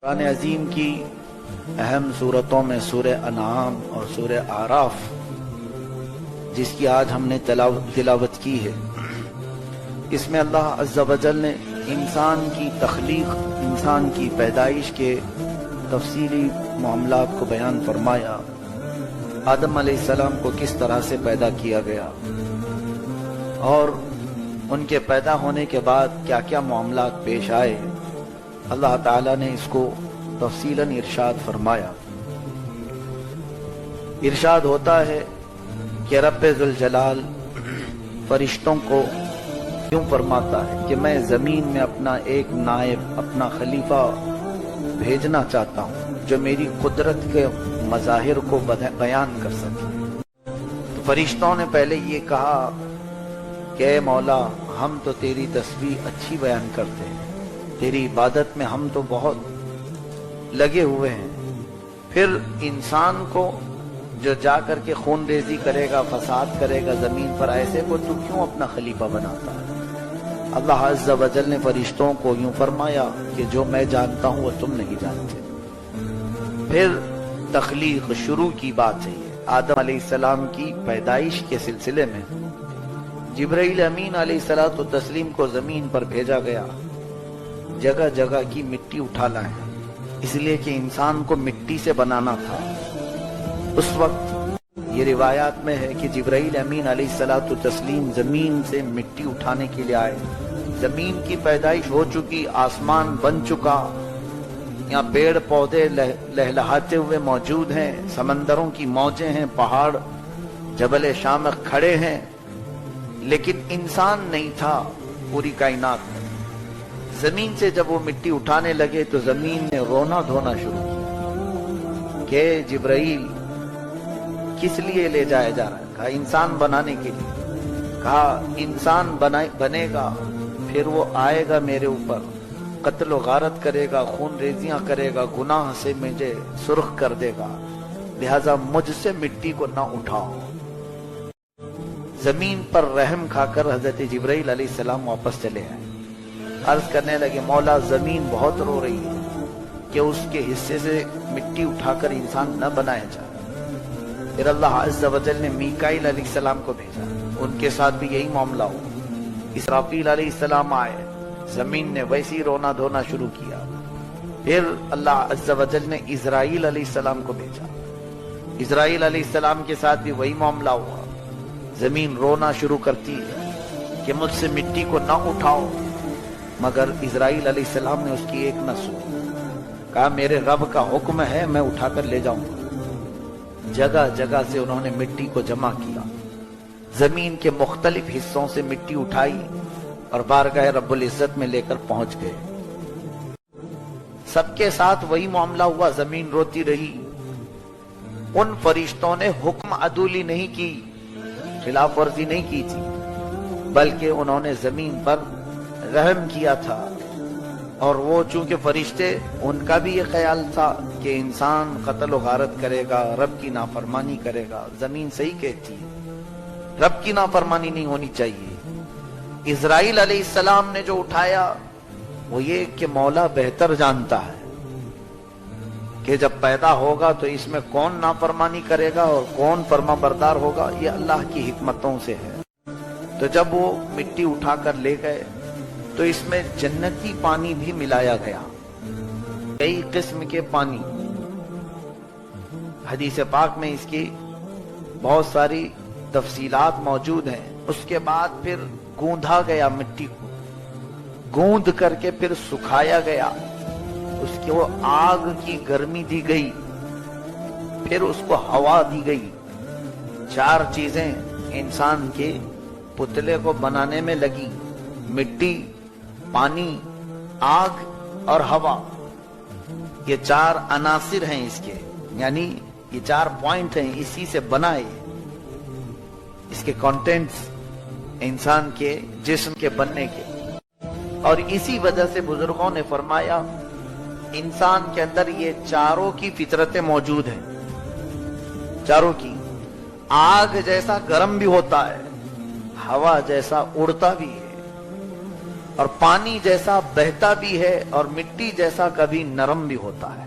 قرآن عظیم کی اہم صورتوں میں سورہ انعام اور سورہ اعراف، جس کی آج ہم نے تلاوت کی ہے، اس میں اللہ عز و جل نے انسان کی تخلیق، انسان کی پیدائش کے تفصیلی معاملات کو بیان فرمایا۔ آدم علیہ السلام کو کس طرح سے پیدا کیا گیا اور ان کے پیدا ہونے کے بعد کیا کیا معاملات پیش آئے، اللہ تعالیٰ نے اس کو تفصیلاً ارشاد فرمایا۔ ارشاد ہوتا ہے کہ رب ذوالجلال فرشتوں کو کیوں فرماتا ہے کہ میں زمین میں اپنا ایک نائب، اپنا خلیفہ بھیجنا چاہتا ہوں جو میری قدرت کے مظاہر کو بیان کر سکے۔ تو فرشتوں نے پہلے یہ کہا کہ اے مولا، ہم تو تیری تسبیح اچھی بیان کرتے ہیں، تیری عبادت میں ہم تو بہت لگے ہوئے ہیں، پھر انسان کو جو جا کر کے خون ریزی کرے گا، فساد کرے گا زمین پر، ایسے کو تو کیوں اپنا خلیفہ بناتا ہے؟ اللہ عز و جل نے فرشتوں کو یوں فرمایا کہ جو میں جانتا ہوں وہ تم نہیں جانتے۔ پھر تخلیق شروع کی بات ہے۔ آدم علیہ السلام کی پیدائش کے سلسلے میں جبرائیل امین علیہ الصلوۃ والتسلیم کو زمین پر بھیجا گیا، جگہ جگہ کی مٹی اٹھا لائیں، اس لیے کہ انسان کو مٹی سے بنانا تھا۔ اس وقت یہ روایات میں ہے کہ جبرائیل امین علیہ الصلوۃ والتسلیم زمین سے مٹی اٹھانے کے لیے آئے۔ زمین کی پیدائش ہو چکی، آسمان بن چکا، یہاں پیڑ پودے لہلہاتے ہوئے موجود ہیں، سمندروں کی موجیں ہیں، پہاڑ جبل شامخ کھڑے ہیں، لیکن انسان نہیں تھا پوری کائنات میں۔ زمین سے جب وہ مٹی اٹھانے لگے تو زمین نے رونا دھونا شروع کیا کہ جبرائیل کس لیے لے جایا جا رہا ہے؟ کہا انسان بنانے کے لیے۔ کہا انسان بنے گا، پھر وہ آئے گا میرے اوپر، قتل و غارت کرے گا، خون ریزیاں کرے گا، گناہ سے مجھے سرخ کر دے گا، لہذا مجھ سے مٹی کو نہ اٹھاؤ۔ زمین پر رحم کھا کر حضرت جبرائیل علیہ السلام واپس چلے آئے۔ عرض کرنے لگے مولا، زمین بہت رو رہی ہے کہ اس کے حصے سے مٹی اٹھا کر انسان نہ بنایا جائے۔ پھر اللہ عز و جل نے میکائیل علیہ السلام کو بھیجا، ان کے ساتھ بھی یہی معاملہ ہوا۔ اسرافیل علیہ السلام آئے، زمین نے ویسی رونا دھونا شروع کیا۔ پھر اللہ عز و جل نے اسرائیل علیہ السلام کو بھیجا، اسرائیل علیہ السلام کے ساتھ بھی وہی معاملہ ہوا۔ زمین رونا شروع کرتی ہے کہ مجھ سے مٹی کو نہ اٹھاؤ، مگر اسرائیل علیہ السلام نے اس کی ایک نہ سنی، کہا میرے رب کا حکم ہے، میں اٹھا کر لے جاؤں گا۔ جگہ جگہ سے انہوں نے مٹی کو جمع کیا، زمین کے مختلف حصوں سے مٹی اٹھائی اور بارگاہ رب العزت میں لے کر پہنچ گئے۔ سب کے ساتھ وہی معاملہ ہوا، زمین روتی رہی۔ ان فرشتوں نے حکم عدولی نہیں کی، خلاف ورزی نہیں کی تھی، بلکہ انہوں نے زمین پر رحم کیا تھا۔ اور وہ چونکہ فرشتے، ان کا بھی یہ خیال تھا کہ انسان قتل و غارت کرے گا، رب کی نافرمانی کرے گا، زمین صحیح کہتی ہے، رب کی نافرمانی نہیں ہونی چاہیے۔ اسرائیل علیہ السلام نے جو اٹھایا وہ یہ کہ مولا بہتر جانتا ہے کہ جب پیدا ہوگا تو اس میں کون نافرمانی کرے گا اور کون فرما بردار ہوگا، یہ اللہ کی حکمتوں سے ہے۔ تو جب وہ مٹی اٹھا کر لے گئے تو اس میں جنتی پانی بھی ملایا گیا، کئی قسم کے پانی۔ حدیث پاک میں اس کی بہت ساری تفصیلات موجود ہیں۔ اس کے بعد پھر گوندھا گیا، مٹی کو گوندھ کر کے پھر سکھایا گیا، اس کو آگ کی گرمی دی گئی، پھر اس کو ہوا دی گئی۔ چار چیزیں انسان کے پتلے کو بنانے میں لگی، مٹی، پانی، آگ اور ہوا۔ یہ چار عناصر ہیں اس کے، یعنی یہ چار پوائنٹ ہیں، اسی سے بنائے اس کے کانٹینٹس انسان کے جسم کے بننے کے۔ اور اسی وجہ سے بزرگوں نے فرمایا انسان کے اندر یہ چاروں کی فطرتیں موجود ہیں، چاروں کی۔ آگ جیسا گرم بھی ہوتا ہے، ہوا جیسا اڑتا بھی ہے، اور پانی جیسا بہتا بھی ہے اور مٹی جیسا کبھی نرم بھی ہوتا ہے.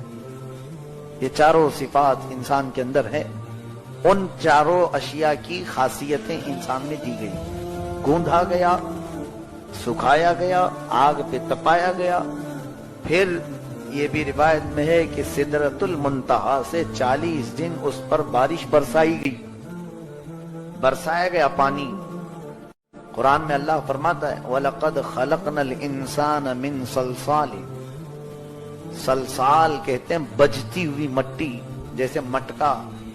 یہ چاروں صفات انسان کے اندر ہے. ان چاروں اشیاء کی خاصیتیں انسان میں دی گئی. گوندھا گیا، سکھایا گیا، آگ پہ تپایا گیا. پھر یہ بھی روایت میں ہے کہ سدرۃ المنتہا سے 40 دن اس پر بارش برسائی گئی، برسایا گیا پانی. قرآن میں اللہ فرماتا ہے وَلَقَدْ خَلَقْنَا الْإِنسَانَ مِنْ صَلْصَالٍ. صلصال کہتے ہیں بجتی ہوئی مٹی، جیسے مٹکا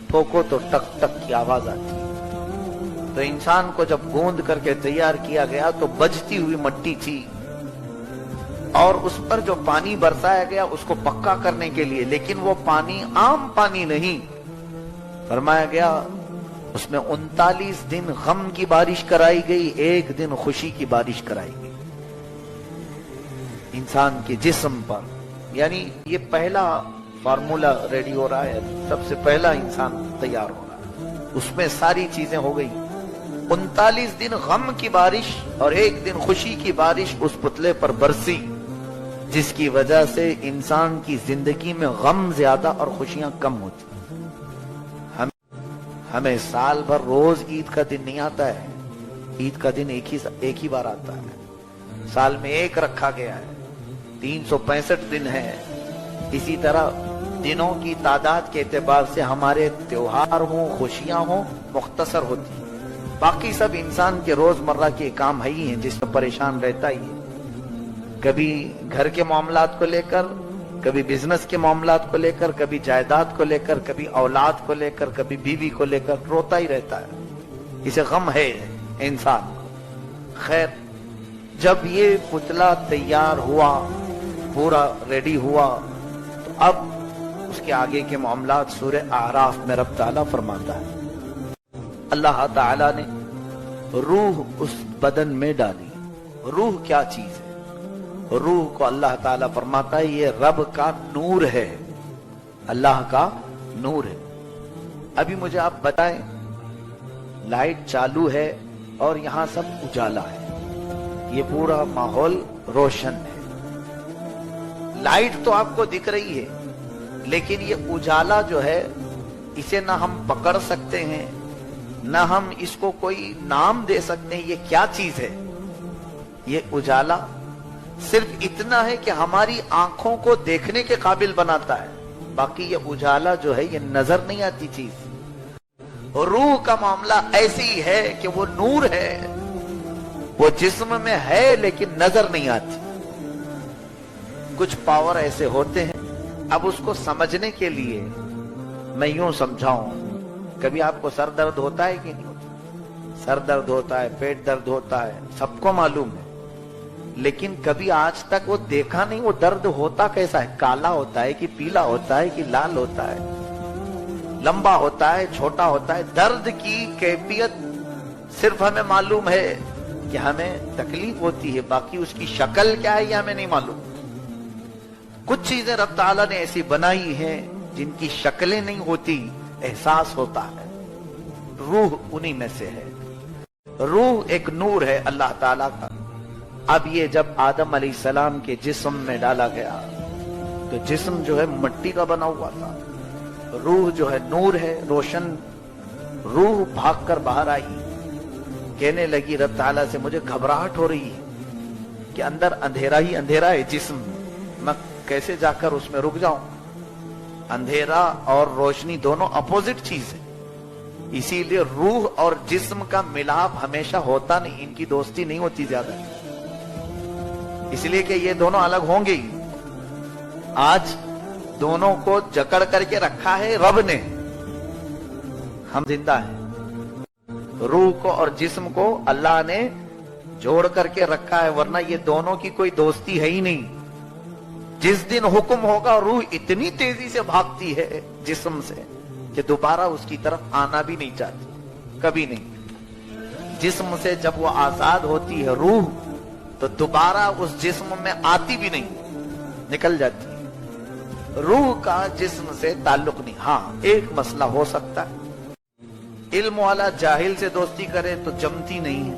ٹھوکو تو ٹک ٹک کی آواز آتی. تو انسان کو جب گوند کر کے تیار کیا گیا تو بجتی ہوئی مٹی تھی، اور اس پر جو پانی برسایا گیا اس کو پکا کرنے کے لیے. لیکن وہ پانی عام پانی نہیں، فرمایا گیا اس میں 39 دن غم کی بارش کرائی گئی، 1 دن خوشی کی بارش کرائی گئی انسان کے جسم پر. یعنی یہ پہلا فارمولا ریڈی ہو رہا ہے، سب سے پہلا انسان تیار ہو رہا ہے، اس میں ساری چیزیں ہو گئی. 39 دن غم کی بارش اور 1 دن خوشی کی بارش اس پتلے پر برسی، جس کی وجہ سے انسان کی زندگی میں غم زیادہ اور خوشیاں کم ہوتی. ہمیں سال بھر روز عید کا دن نہیں آتا ہے. عید کا دن ایک ہی بار آتا ہے، سال میں ایک رکھا گیا ہے. 365 دن ہے. اسی طرح دنوں کی تعداد کے اعتبار سے ہمارے تیوہار ہوں، خوشیاں ہوں، مختصر ہوتی ہیں. باقی سب انسان کے روزمرہ کے کام ہے ہی ہیں جس میں پریشان رہتا ہی ہے. کبھی گھر کے معاملات کو لے کر، کبھی بزنس کے معاملات کو لے کر، کبھی جائیداد کو لے کر، کبھی اولاد کو لے کر، کبھی بیوی کو لے کر روتا ہی رہتا ہے. اسے غم ہے انسان. خیر، جب یہ پتلا تیار ہوا، پورا ریڈی ہوا، تو اب اس کے آگے کے معاملات سورہ اعراف میں رب تعالیٰ فرماتا ہے اللہ تعالیٰ نے روح اس بدن میں ڈالی. روح کیا چیز ہے؟ روح کو اللہ تعالیٰ فرماتا ہے یہ رب کا نور ہے، اللہ کا نور ہے. ابھی مجھے آپ بتائیں، لائٹ چالو ہے اور یہاں سب اجالا ہے، یہ پورا ماحول روشن ہے. لائٹ تو آپ کو دکھ رہی ہے، لیکن یہ اجالا جو ہے اسے نہ ہم پکڑ سکتے ہیں، نہ ہم اس کو کوئی نام دے سکتے ہیں. یہ کیا چیز ہے؟ یہ اجالا صرف اتنا ہے کہ ہماری آنکھوں کو دیکھنے کے قابل بناتا ہے، باقی یہ اجالا جو ہے یہ نظر نہیں آتی چیز. روح کا معاملہ ایسی ہی ہے کہ وہ نور ہے، وہ جسم میں ہے لیکن نظر نہیں آتی. کچھ پاور ایسے ہوتے ہیں. اب اس کو سمجھنے کے لیے میں یوں سمجھاؤں، کبھی آپ کو سر درد ہوتا ہے کہ نہیں ہوتا؟ سر درد ہوتا ہے، پیٹ درد ہوتا ہے، سب کو معلوم ہے. لیکن کبھی آج تک وہ دیکھا نہیں وہ درد ہوتا کیسا ہے، کالا ہوتا ہے کہ پیلا ہوتا ہے کہ لال ہوتا ہے، لمبا ہوتا ہے، چھوٹا ہوتا ہے. درد کی کیفیت صرف ہمیں معلوم ہے کہ ہمیں تکلیف ہوتی ہے، باقی اس کی شکل کیا ہے یہ ہمیں نہیں معلوم. کچھ چیزیں رب تعالیٰ نے ایسی بنائی ہیں جن کی شکلیں نہیں ہوتی، احساس ہوتا ہے. روح انہی میں سے ہے. روح ایک نور ہے اللہ تعالیٰ کا. اب یہ جب آدم علیہ السلام کے جسم میں ڈالا گیا تو جسم جو ہے مٹی کا بنا ہوا تھا، روح جو ہے نور ہے، روشن. روح بھاگ کر باہر آئی، کہنے لگی رب تعالیٰ سے مجھے گھبراہٹ ہو رہی ہے کہ اندر اندھیرا ہی اندھیرا ہے جسم، میں کیسے جا کر اس میں رک جاؤں. اندھیرا اور روشنی دونوں اپوزٹ چیز ہے، اسی لیے روح اور جسم کا ملاپ ہمیشہ ہوتا نہیں، ان کی دوستی نہیں ہوتی زیادہ، اس لیے کہ یہ دونوں الگ ہوں گے. آج دونوں کو جکڑ کر کے رکھا ہے رب نے، ہم زندہ ہیں. روح کو اور جسم کو اللہ نے جوڑ کر کے رکھا ہے، ورنہ یہ دونوں کی کوئی دوستی ہے ہی نہیں. جس دن حکم ہوگا روح اتنی تیزی سے بھاگتی ہے جسم سے کہ دوبارہ اس کی طرف آنا بھی نہیں چاہتی، کبھی نہیں. جسم سے جب وہ آزاد ہوتی ہے روح تو دوبارہ اس جسم میں آتی بھی نہیں، نکل جاتی ہے. روح کا جسم سے تعلق نہیں. ہاں ایک مسئلہ ہو سکتا ہے، علم والا جاہل سے دوستی کرے تو جمتی نہیں ہے.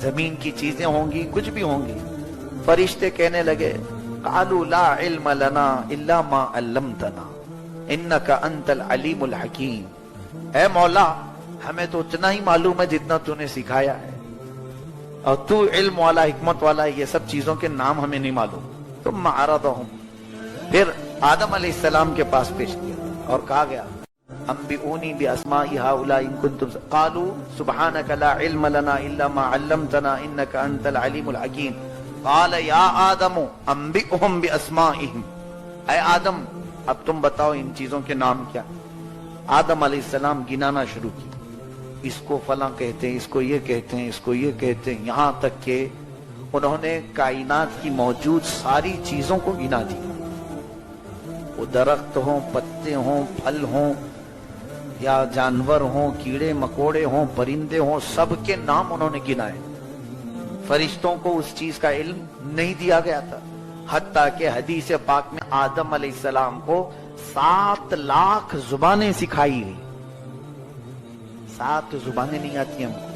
زمین کی چیزیں ہوں گی، کچھ بھی ہوں گی۔ فرشتے کہنے لگے قالوا لا علم لنا الا ما علمتنا انک انت العلیم الحکیم، اے مولا ہمیں تو اتنا ہی معلوم ہے جتنا تو نے سکھایا ہے، اور تو علم والا حکمت والا ہے، یہ سب چیزوں کے نام ہمیں نہیں معلوم۔ ثم عرضهم، پھر آدم علیہ السلام کے پاس پیش کیا اور کہا گیا انبئونی باسماء هؤلاء ان کنتم، قالوا سبحانك لا علم لنا الا ما علمتنا انك انت العلیم الحکیم۔ قال یا آدم انبئهم باسمائهم، اے آدم اب تم بتاؤ ان چیزوں کے نام کیا۔ آدم علیہ السلام گنانا شروع کی، اس کو فلاں کہتے ہیں، اس کو یہ کہتے ہیں، اس کو یہ کہتے ہیں، یہاں تک کہ انہوں نے کائنات کی موجود ساری چیزوں کو گنا دیا، وہ درخت ہوں، پتے ہوں، پھل ہوں، یا جانور ہوں، کیڑے مکوڑے ہوں، پرندے ہوں، سب کے نام انہوں نے گنائے۔ فرشتوں کو اس چیز کا علم نہیں دیا گیا تھا، حتیٰ کہ حدیث پاک میں آدم علیہ السلام کو 7 لاکھ زبانیں سکھائی گئی۔ 7 زبانیں نہیں آتی ہم کو،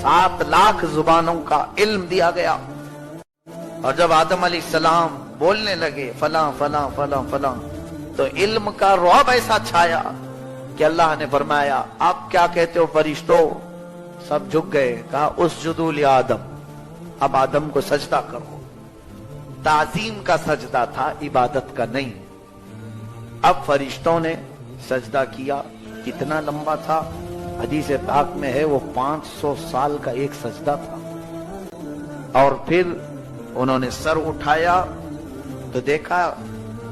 7 لاکھ زبانوں کا علم دیا گیا۔ اور جب آدم علیہ السلام بولنے لگے فلاں فلاں فلاں فلاں، تو علم کا رعب ایسا چھایا کہ اللہ نے فرمایا آپ کیا کہتے ہو فرشتوں؟ سب جھک گئے، کہا اسجدوا لآدم، اب آدم کو سجدہ کرو۔ تعظیم کا سجدہ تھا، عبادت کا نہیں۔ اب فرشتوں نے سجدہ کیا، کتنا لمبا تھا؟ حدیث پاک میں ہے وہ 500 سال کا ایک سجدہ تھا۔ اور پھر انہوں نے سر اٹھایا تو دیکھا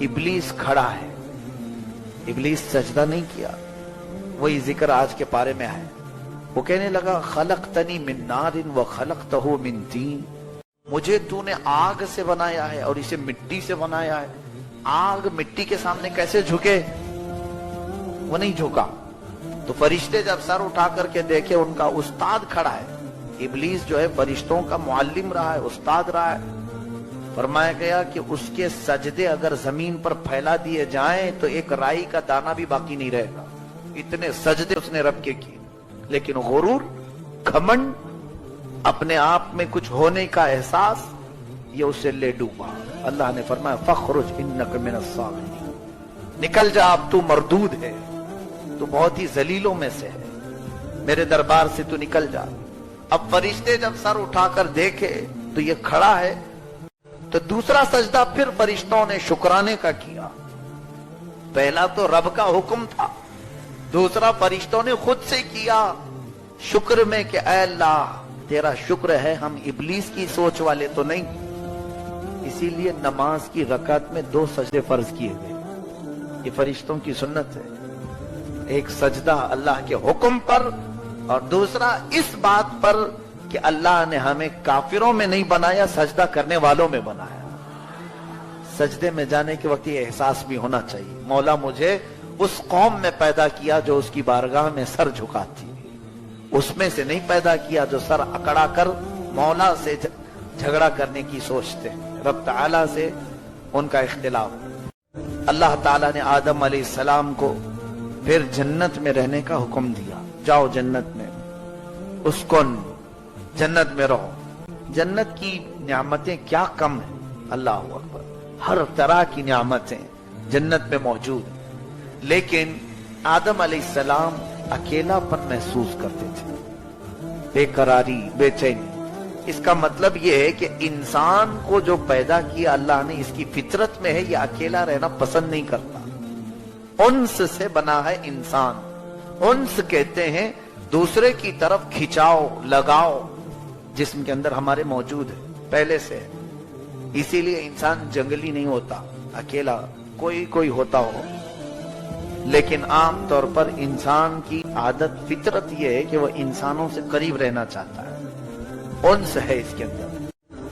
ابلیس کھڑا ہے۔ ابلیس سجدہ نہیں کیا، وہی ذکر آج کے پارے میں ہے۔ وہ کہنے لگا خلقتنی من نار وخلقتہ من طین، مجھے تو نے آگ سے بنایا ہے اور اسے مٹی سے بنایا ہے، آگ مٹی کے سامنے کیسے جھکے؟ وہ نہیں جھکا۔ تو فرشتے جب سر اٹھا کر کے دیکھے ان کا استاد کھڑا ہے، ابلیس جو ہے فرشتوں کا معلم رہا ہے، استاد رہا ہے، فرمایا گیا کہ اس کے سجدے اگر زمین پر پھیلا دیے جائیں تو ایک رائی کا دانہ بھی باقی نہیں رہے گا، اتنے سجدے اس نے رب کے کیے۔ لیکن غرور، گھمنڈ، اپنے آپ میں کچھ ہونے کا احساس، یہ اسے لے ڈوبا۔ اللہ نے فرمایا فخرج انک من الصاغرین، نکل جا، اب تو مردود ہے، تو بہت ہی ذلیلوں میں سے ہے، میرے دربار سے تو نکل جا۔ اب فرشتے جب سر اٹھا کر دیکھے تو یہ کھڑا ہے، تو دوسرا سجدہ پھر فرشتوں نے شکرانے کا کیا۔ پہلا تو رب کا حکم تھا، دوسرا فرشتوں نے خود سے کیا شکر میں کہ اے اللہ تیرا شکر ہے، ہم ابلیس کی سوچ والے تو نہیں۔ اسی لیے نماز کی رکعت میں 2 سجدے فرض کیے گئے، یہ فرشتوں کی سنت ہے۔ ایک سجدہ اللہ کے حکم پر، اور دوسرا اس بات پر کہ اللہ نے ہمیں کافروں میں نہیں بنایا، سجدہ کرنے والوں میں بنایا۔ سجدے میں جانے کے وقت یہ احساس بھی ہونا چاہیے، مولا مجھے اس قوم میں پیدا کیا جو اس کی بارگاہ میں سر جھکاتی، اس میں سے نہیں پیدا کیا جو سر اکڑا کر مولا سے جھگڑا کرنے کی سوچتے ہیں، رب تعالیٰ سے ان کا اختلاف۔ اللہ تعالیٰ نے آدم علیہ السلام کو پھر جنت میں رہنے کا حکم دیا، جاؤ جنت میں، اسکن، جنت میں رہو۔ جنت کی نعمتیں کیا کم ہیں، اللہ اکبر، ہر طرح کی نعمتیں جنت میں موجود ہیں۔ لیکن آدم علیہ السلام اکیلا پن محسوس کرتے تھے، بے قراری، بے چینی۔ اس کا مطلب یہ ہے کہ انسان کو جو پیدا کیا اللہ نے، اس کی فطرت میں ہے یہ اکیلا رہنا پسند نہیں کرتا۔ انس سے بنا ہے انسان، انس کہتے ہیں دوسرے کی طرف کھچاؤ، لگاؤ، جسم کے اندر ہمارے موجود ہے، پہلے سے ہے۔ اسی لیے انسان جنگلی نہیں ہوتا، اکیلا کوئی ہوتا ہو، لیکن عام طور پر انسان کی عادت، فطرت یہ ہے کہ وہ انسانوں سے قریب رہنا چاہتا ہے، انس ہے اس کے اندر۔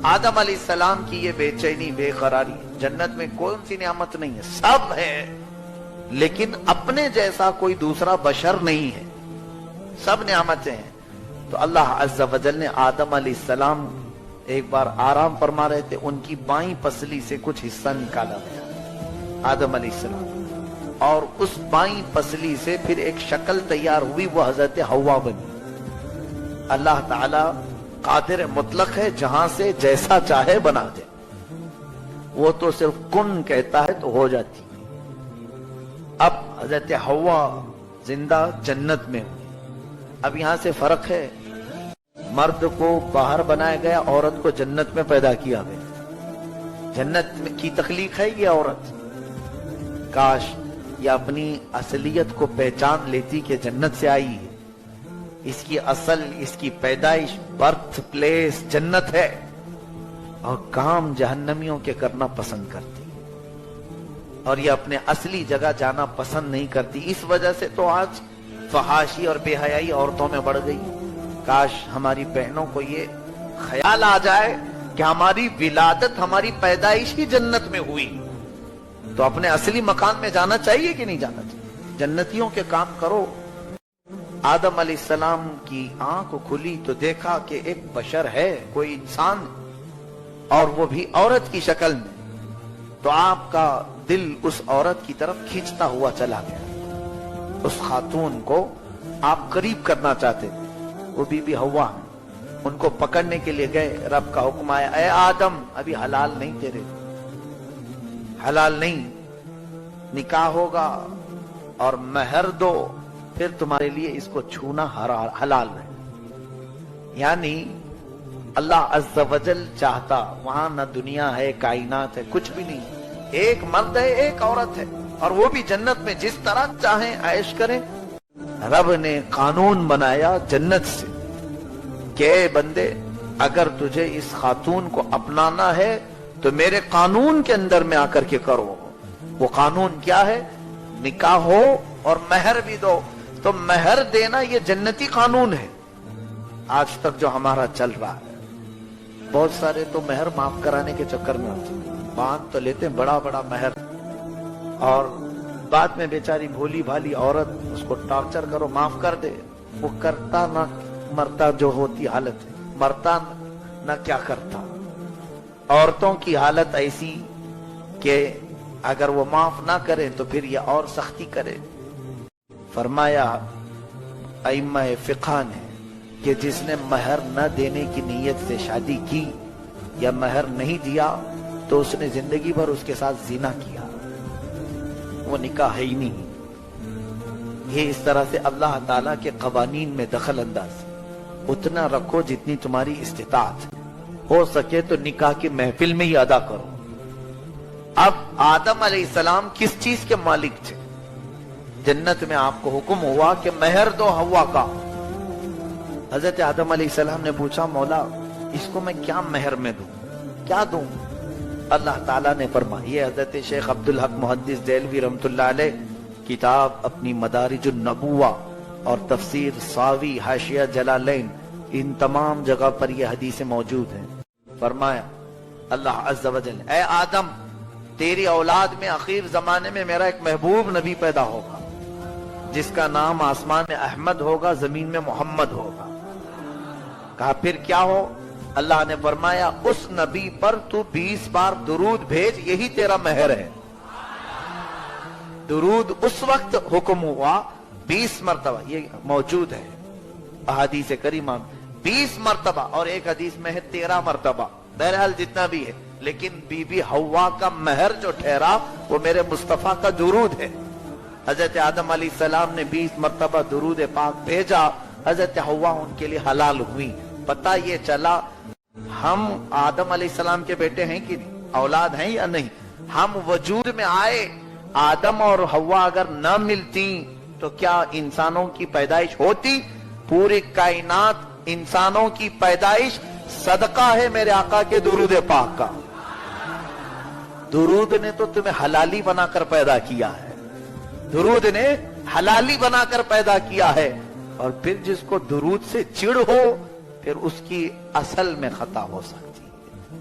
آدم علیہ السلام کی یہ بے چینی، بے قراری، جنت میں کوئی سی نعمت نہیں ہے، سب ہے، لیکن اپنے جیسا کوئی دوسرا بشر نہیں ہے، سب نعمتیں ہیں۔ تو اللہ عز و جل نے آدم علیہ السلام ایک بار آرام فرما رہے تھے، ان کی بائیں پسلی سے کچھ حصہ نکالا گیا آدم علیہ السلام، اور اس بائیں پسلی سے پھر ایک شکل تیار ہوئی، وہ حضرت حوا بنی۔ اللہ تعالی قادر مطلق ہے، جہاں سے جیسا چاہے بنا دے، وہ تو صرف کن کہتا ہے تو ہو جاتی۔ اب حضرت حوا زندہ جنت میں ہوئی۔ اب یہاں سے فرق ہے، مرد کو باہر بنایا گیا، عورت کو جنت میں پیدا کیا گیا۔ جنت کی تخلیق ہے یہ عورت۔ کاش یہ اپنی اصلیت کو پہچان لیتی کہ جنت سے آئی ہے، اس کی اصل، اس کی پیدائش، برتھ پلیس جنت ہے، اور کام جہنمیوں کے کرنا پسند کرتی، اور یہ اپنے اصلی جگہ جانا پسند نہیں کرتی۔ اس وجہ سے تو آج فحاشی اور بے حیائی عورتوں میں بڑھ گئی۔ کاش ہماری بہنوں کو یہ خیال آ جائے کہ ہماری ولادت، ہماری پیدائش ہی جنت میں ہوئی، تو اپنے اصلی مکان میں جانا چاہیے کہ نہیں جانا چاہیے؟ جنتیوں کے کام کرو۔ آدم علیہ السلام کی آنکھ کھلی تو دیکھا کہ ایک بشر ہے، کوئی انسان، اور وہ بھی عورت کی شکل میں، تو آپ کا دل اس عورت کی طرف کھینچتا ہوا چلا گیا۔ اس خاتون کو آپ قریب کرنا چاہتے تھے، وہ بی بی حوا ہیں، ان کو پکڑنے کے لیے گئے، رب کا حکم آیا، اے آدم ابھی حلال نہیں تیرے، حلال نہیں، نکاح ہوگا اور مہر دو، پھر تمہارے لیے اس کو چھونا حلال ہے۔ یعنی اللہ عز و جل چاہتا، وہاں نہ دنیا ہے، کائنات ہے، کچھ بھی نہیں، ایک مرد ہے، ایک عورت ہے، اور وہ بھی جنت میں جس طرح چاہیں عیش کریں۔ رب نے قانون بنایا جنت سے کہ اے بندے، اگر تجھے اس خاتون کو اپنانا ہے تو میرے قانون کے اندر میں آ کر کے کرو۔ وہ قانون کیا ہے؟ نکاح ہو اور مہر بھی دو۔ تو مہر دینا یہ جنتی قانون ہے۔ آج تک جو ہمارا چل رہا ہے، بہت سارے تو مہر معاف کرانے کے چکر میں ہوتے ہیں، باندھ تو لیتے ہیں بڑا بڑا مہر، اور بعد میں بیچاری بھولی بھالی عورت، اس کو ٹارچر کرو، معاف کر دے، وہ کرتا نہ مرتا جو ہوتی حالت ہے، مرتا نہ کیا کرتا۔ عورتوں کی حالت ایسی کہ اگر وہ معاف نہ کرے تو پھر یہ اور سختی کرے۔ فرمایا ائمہ فقہ نے کہ جس نے مہر نہ دینے کی نیت سے شادی کی یا مہر نہیں دیا تو اس نے زندگی بھر اس کے ساتھ زنا کیا، وہ نکاح ہے ہی نہیں۔ یہ اس طرح سے اللہ تعالیٰ کے قوانین میں دخل انداز۔ اتنا رکھو جتنی تمہاری استطاعت، ہو سکے تو نکاح کی محفل میں ہی ادا کرو۔ اب آدم علیہ السلام کس چیز کے مالک تھے؟ جنت میں آپ کو حکم ہوا کہ مہر دو حوا کا۔ حضرت آدم علیہ السلام نے پوچھا، مولا اس کو میں کیا مہر میں دوں، کیا دوں؟ اللہ تعالیٰ نے فرمایا، یہ حضرت شیخ عبدالحق محدث دہلوی رحمۃ اللہ علیہ کتاب اپنی مدارج النبوہ اور تفسیر ساوی حاشیہ جلالین، ان تمام جگہ پر یہ حدیث موجود ہیں۔ فرمایا اللہ عز و جل، اے آدم، تیری اولاد میں آخر زمانے میں میرا ایک محبوب نبی پیدا ہوگا جس کا نام آسمان میں احمد ہوگا، زمین میں محمد ہوگا۔ کہا پھر کیا ہو؟ اللہ نے فرمایا اس نبی پر تو 20 بار درود بھیج، یہی تیرا مہر ہے۔ درود اس وقت حکم ہوا 20 مرتبہ، یہ موجود ہے احادیث کریمہ، 20 مرتبہ، اور ایک حدیث میں ہے 13 مرتبہ، بہرحال جتنا بھی ہے، لیکن بی بی حوا کا مہر جو ٹھہرا وہ میرے مصطفیٰ کا درود ہے۔ حضرت آدم علیہ السلام نے 20 مرتبہ درود پاک بھیجا، حضرت حوا ان کے لیے حلال ہوئی۔ پتہ یہ چلا ہم آدم علیہ السلام کے بیٹے ہیں کہ اولاد ہیں یا نہیں؟ ہم وجود میں آئے، آدم اور حوا اگر نہ ملتی تو کیا انسانوں کی پیدائش ہوتی؟ پوری کائنات انسانوں کی پیدائش صدقہ ہے میرے آقا کے درود پاک کا۔ درود نے تو تمہیں حلالی بنا کر پیدا کیا ہے، درود نے حلالی بنا کر پیدا کیا ہے، اور پھر جس کو درود سے چڑ ہو پھر اس کی اصل میں خطا ہو سکتی ہے۔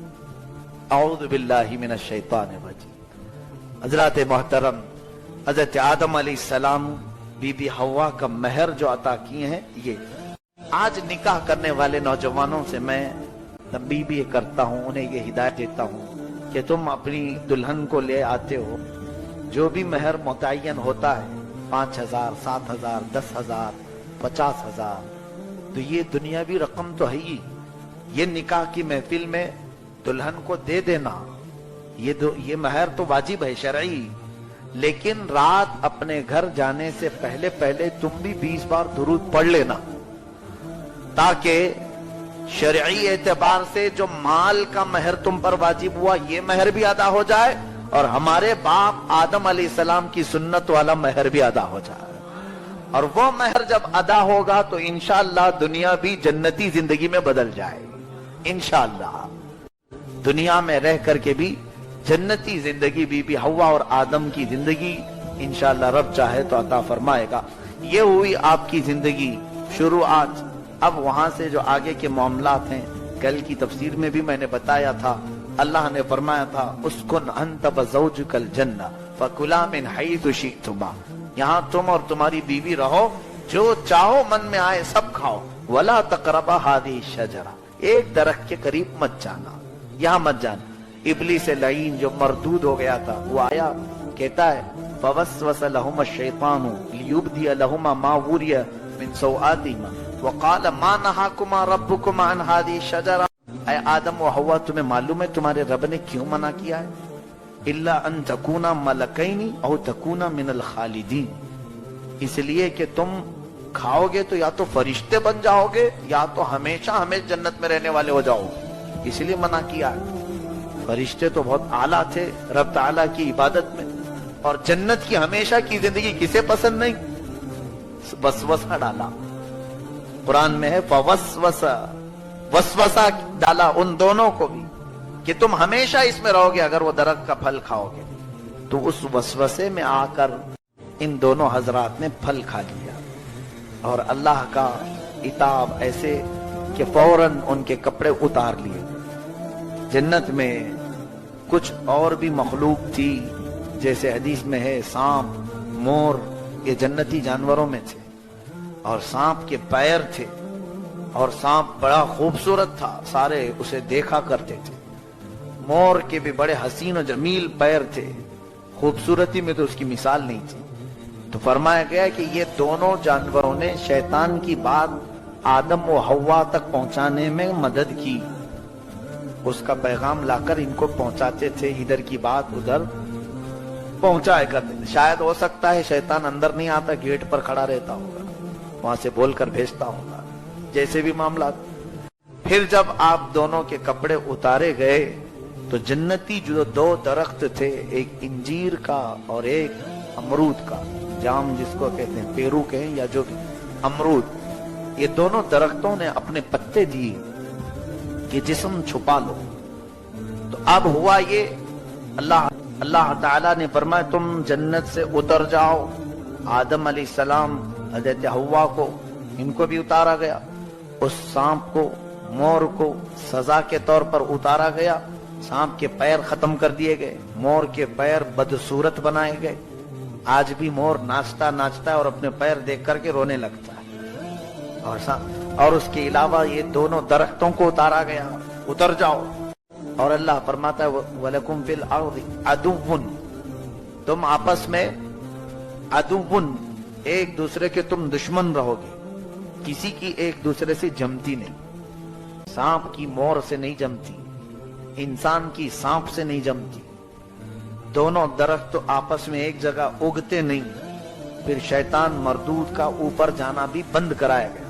اعوذ باللہ من الشیطان الرجیم۔ حضرات محترم، حضرت آدم علیہ السلام بی بی حوا کا مہر جو عطا کیے ہیں، یہ آج نکاح کرنے والے نوجوانوں سے میں تنبیہ بھی کرتا ہوں، انہیں یہ ہدایت دیتا ہوں کہ تم اپنی دلہن کو لے آتے ہو، جو بھی مہر متعین ہوتا ہے 5,000 7,000 10,000 50,000، تو یہ دنیاوی رقم تو ہے ہی، یہ نکاح کی محفل میں دلہن کو دے دینا، یہ مہر تو واجب ہے شرعی، لیکن رات اپنے گھر جانے سے پہلے پہلے تم بھی 20 بار درود پڑھ لینا، تاکہ شرعی اعتبار سے جو مال کا مہر تم پر واجب ہوا یہ مہر بھی ادا ہو جائے، اور ہمارے باپ آدم علیہ السلام کی سنت والا مہر بھی ادا ہو جائے۔ اور وہ مہر جب ادا ہوگا تو انشاءاللہ دنیا بھی جنتی زندگی میں بدل جائے گی، انشاءاللہ دنیا میں رہ کر کے بھی جنتی زندگی بی بی حوا اور آدم کی زندگی انشاءاللہ رب چاہے تو عطا فرمائے گا۔ یہ ہوئی آپ کی زندگی شروعات۔ اب وہاں سے جو آگے کے معاملات ہیں، کل کی تفسیر میں بھی میں نے بتایا تھا، اللہ نے فرمایا تھا اسکن انت وزوجک الجنہ فکلا من حیث شئتما، یہاں تم اور تمہاری بیوی رہو، جو چاہو من میں آئے سب کھاؤ، ولا تقربا هذه الشجرہ، ایک درخت کے قریب مت جانا، یہاں مت جانا۔ ابلیس لعین جو مردود ہو گیا تھا وہ آیا، کہتا ہے فوسوس لهما الشیطان لیبدی لهما ما وری من سوآتهما وقال ما نهاكما ربكما عن هذه الشجرہ، اے آدم و حوا تمہیں معلوم ہے تمہارے رب نے کیوں منع کیا ہے؟ الا ان تکونا ملکین او تکونا من الخالدین، اس لیے کہ تم کھاؤ گے تو یا تو فرشتے بن جاؤ گے یا تو ہمیشہ ہمیشہ جنت میں رہنے والے ہو جاؤ گے، اس لیے منع کیا ہے۔ فرشتے تو بہت اعلیٰ تھے رب تعالیٰ کی عبادت میں، اور جنت کی ہمیشہ کی زندگی کسے پسند نہیں؟ وسوسہ ڈالا، قرآن میں ہے وسوسہ ڈالا ان دونوں کو بھی کہ تم ہمیشہ اس میں رہو گے اگر وہ درخت کا پھل کھاؤ گے۔ تو اس وسوسے میں آ کر ان دونوں حضرات نے پھل کھا لیا، اور اللہ کا عتاب ایسے کہ فوراً ان کے کپڑے اتار لیے۔ جنت میں کچھ اور بھی مخلوق تھی، جیسے حدیث میں ہے سانپ، مور، یہ جنتی جانوروں میں تھے، اور سانپ کے پیر تھے، اور سانپ بڑا خوبصورت تھا، سارے اسے دیکھا کرتے تھے۔ مور کے بھی بڑے حسین و جمیل پیر تھے، خوبصورتی میں تو اس کی مثال نہیں تھی۔ تو فرمایا گیا کہ یہ دونوں جانوروں نے شیطان کی بات آدم و حوا تک پہنچانے میں مدد کی، اس کا پیغام لا کر ان کو پہنچاتے تھے، ادھر کی بات ادھر پہنچائے کرتے تھے۔ شاید ہو سکتا ہے شیطان اندر نہیں آتا، گیٹ پر کھڑا رہتا ہوگا، وہاں سے بول کر بھیجتا ہوگا، جیسے بھی معاملات۔ پھر جب آپ دونوں کے کپڑے اتارے گئے تو جنتی جو دو درخت تھے، ایک انجیر کا اور ایک امرود کا، جام جس کو کہتے ہیں، پیرو کہیں یا جو بھی، امرود، یہ دونوں درختوں نے اپنے پتے دیے کہ جسم چھپا لو۔ تو اب ہوا یہ، اللہ تعالیٰ نے فرمایا تم جنت سے اتر جاؤ۔ آدم علیہ السلام، حضرت حوا کو، ان کو بھی اتارا گیا، اس سانپ کو، مور کو سزا کے طور پر اتارا گیا۔ سانپ کے پیر ختم کر دیے گئے، مور کے پیر بدصورت بنائے گئے۔ آج بھی مور ناچتا ہے اور اپنے پیر دیکھ کر کے رونے لگتا ہے۔ اور اس کے علاوہ یہ دونوں درختوں کو اتارا گیا، اتر جاؤ۔ اور اللہ فرماتا ہے وَلَكُمْ فِي الْأَرْضِ عَدُوٌّ، تم آپس میں عدوٌ، ایک دوسرے کے تم دشمن رہو گے، کسی کی ایک دوسرے سے جمتی نہیں، سانپ کی مور سے نہیں جمتی، انسان کی سانپ سے نہیں جمتی، دونوں درخت تو آپس میں ایک جگہ اگتے نہیں۔ پھر شیطان مردود کا اوپر جانا بھی بند کرایا گیا،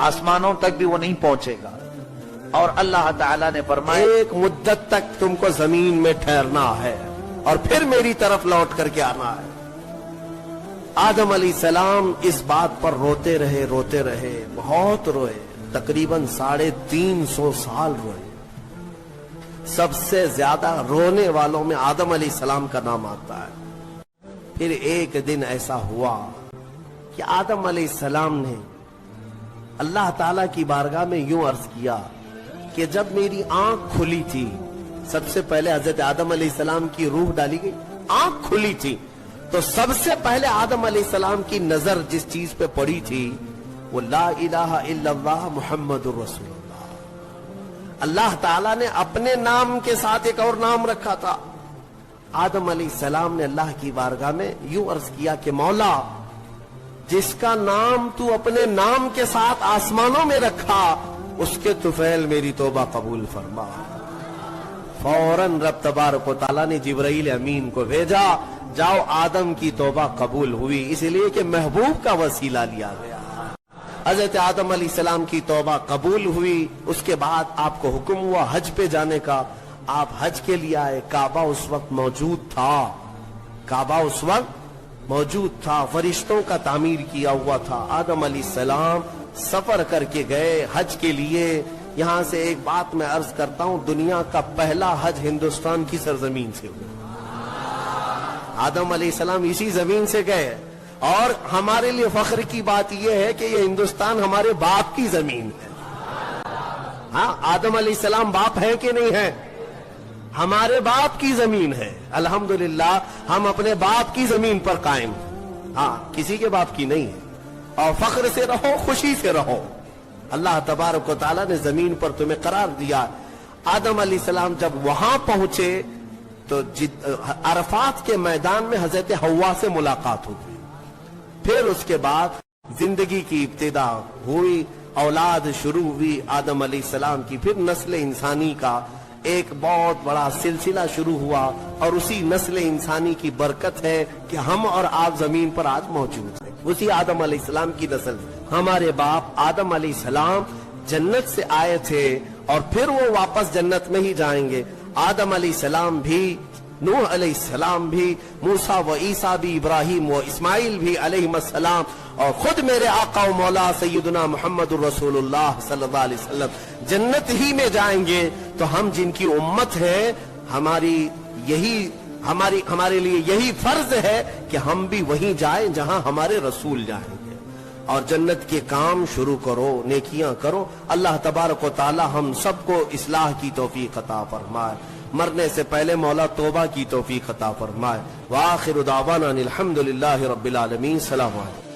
آسمانوں تک بھی وہ نہیں پہنچے گا۔ اور اللہ تعالیٰ نے فرمایا ایک مدت تک تم کو زمین میں ٹھہرنا ہے اور پھر میری طرف لوٹ کر کے آنا ہے۔ آدم علیہ السلام اس بات پر روتے رہے، بہت روئے، تقریباً 350 سال روئے۔ سب سے زیادہ رونے والوں میں آدم علیہ السلام کا نام آتا ہے۔ پھر ایک دن ایسا ہوا کہ آدم علیہ السلام نے اللہ تعالیٰ کی بارگاہ میں یوں عرض کیا کہ جب میری آنکھ کھلی تھی، سب سے پہلے حضرت آدم علیہ السلام کی روح ڈالی گئی، آنکھ کھلی تھی تو سب سے پہلے آدم علیہ السلام کی نظر جس چیز پہ پڑی تھی وہ لا الہ الا اللہ محمد الرسول اللہ۔ اللہ تعالیٰ نے اپنے نام کے ساتھ ایک اور نام رکھا تھا۔ آدم علیہ السلام نے اللہ کی بارگاہ میں یوں عرض کیا کہ مولا، جس کا نام تو اپنے نام کے ساتھ آسمانوں میں رکھا اس کے طفیل میری توبہ قبول فرما۔ فوراً رب تبارک و تعالیٰ نے جبرائیل امین کو بھیجا، جاؤ آدم کی توبہ قبول ہوئی، اس لیے کہ محبوب کا وسیلہ لیا گیا۔ حضرت آدم علیہ السلام کی توبہ قبول ہوئی، اس کے بعد آپ کو حکم ہوا حج پہ جانے کا، آپ حج کے لیے آئے۔ کعبہ اس وقت موجود تھا، کعبہ اس وقت موجود تھا، فرشتوں کا تعمیر کیا ہوا تھا۔ آدم علیہ السلام سفر کر کے گئے حج کے لیے۔ یہاں سے ایک بات میں عرض کرتا ہوں، دنیا کا پہلا حج ہندوستان کی سرزمین سے ہوا۔ آدم علیہ السلام اسی زمین سے گئے، اور ہمارے لیے فخر کی بات یہ ہے کہ یہ ہندوستان ہمارے باپ کی زمین ہے۔ ہاں، آدم علیہ السلام باپ ہے کہ نہیں ہے؟ ہمارے باپ کی زمین ہے۔ الحمدللہ ہم اپنے باپ کی زمین پر قائم ہیں، ہاں کسی کے باپ کی نہیں ہے۔ اور فخر سے رہو، خوشی سے رہو، اللہ تبارک و تعالیٰ نے زمین پر تمہیں قرار دیا۔ آدم علیہ السلام جب وہاں پہنچے تو عرفات کے میدان میں حضرت حوا سے ملاقات ہو گئی۔ پھر اس کے بعد زندگی کی ابتدا ہوئی، اولاد شروع ہوئی آدم علیہ السلام کی، پھر نسل انسانی کا ایک بہت بڑا سلسلہ شروع ہوا، اور اسی نسل انسانی کی برکت ہے کہ ہم اور آپ زمین پر آج موجود ہیں۔ اسی آدم علیہ السلام کی نسل، ہمارے باپ آدم علیہ السلام جنت سے آئے تھے، اور پھر وہ واپس جنت میں ہی جائیں گے۔ آدم علیہ السلام بھی، نوح علیہ السلام بھی، موسیٰ و عیسیٰ بھی، ابراہیم و اسماعیل بھی علیہ السلام، اور خود میرے آقا و مولا سیدنا محمد الرسول اللہ صلی اللہ علیہ وسلم جنت ہی میں جائیں گے۔ تو ہم جن کی امت ہے، ہمارے لیے یہی فرض ہے کہ ہم بھی وہیں جائیں جہاں ہمارے رسول جائیں گے، اور جنت کے کام شروع کرو، نیکیاں کرو۔ اللہ تبارک و تعالی ہم سب کو اصلاح کی توفیق عطا فرمائے، مرنے سے پہلے مولا توبہ کی توفیق عطا فرمائے۔ وآخر دعوانا الحمدللہ رب العالمین۔ السلام علیکم۔